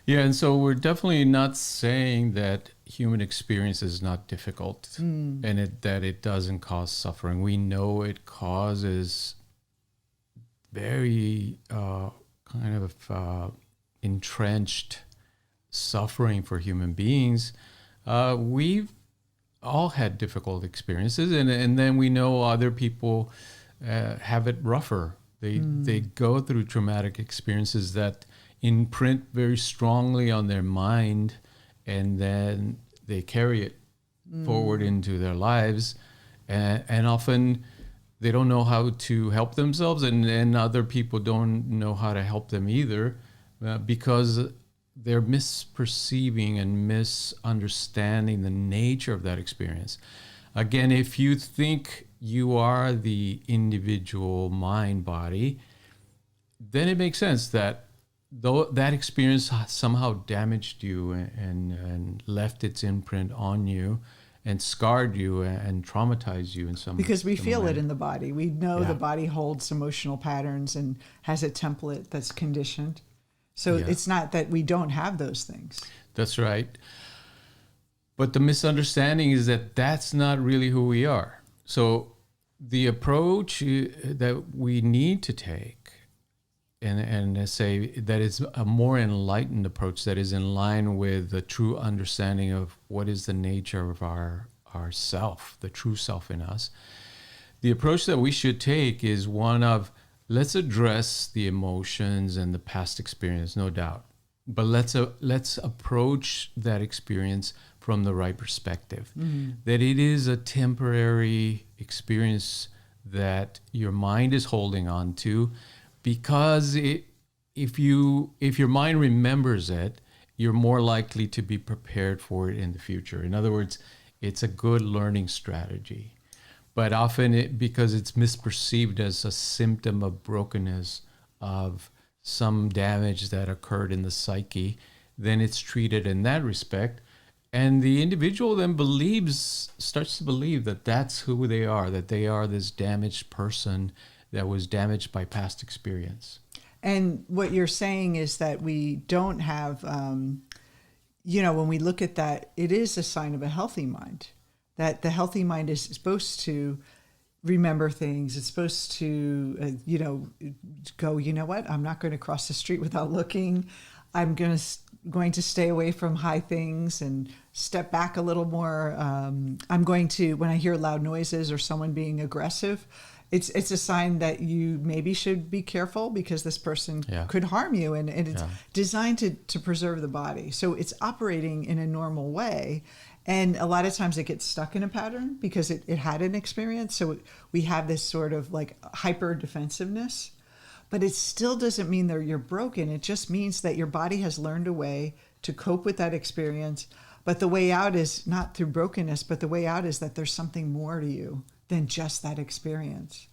Yeah, and so we're definitely not saying that human experience is not difficult and that it doesn't cause suffering. We know it causes very kind of entrenched suffering for human beings. We've all had difficult experiences, and then we know other people have it rougher. They go through traumatic experiences that imprint very strongly on their mind, and then they carry it forward into their lives, and often they don't know how to help themselves, and other people don't know how to help them either, because they're misperceiving and misunderstanding the nature of that experience. Again, if you think you are the individual mind body, then it makes sense that though that experience somehow damaged you and left its imprint on you and scarred you and traumatized you in some because we feel way. it in the body. We know the body holds emotional patterns and has a template that's conditioned. So it's not that we don't have those things. That's right. But the misunderstanding is that that's not really who we are. So the approach that we need to take and say that is a more enlightened approach that is in line with the true understanding of what is the nature of our self, the true self in us. The approach that we should take is one of, let's address the emotions and the past experience, no doubt. But let's approach that experience from the right perspective. That it is a temporary experience that your mind is holding on to, because if your mind remembers it, you're more likely to be prepared for it in the future. In other words, it's a good learning strategy. But often, because it's misperceived as a symptom of brokenness, of some damage that occurred in the psyche, then it's treated in that respect. And the individual then starts to believe that that's who they are, that they are this damaged person that was damaged by past experience. And what you're saying is that we don't have, when we look at that, it is a sign of a healthy mind. That the healthy mind is supposed to remember things. It's supposed to, go, you know what? I'm not going to cross the street without looking. I'm going to stay away from high things and step back a little more. I'm going to, when I hear loud noises or someone being aggressive, it's a sign that you maybe should be careful because this person could harm you. And it's designed to preserve the body. So it's operating in a normal way. And a lot of times it gets stuck in a pattern because it had an experience. So we have this sort of like hyper defensiveness, but it still doesn't mean that you're broken. It just means that your body has learned a way to cope with that experience. But the way out is not through brokenness, but the way out is that there's something more to you than just that experience.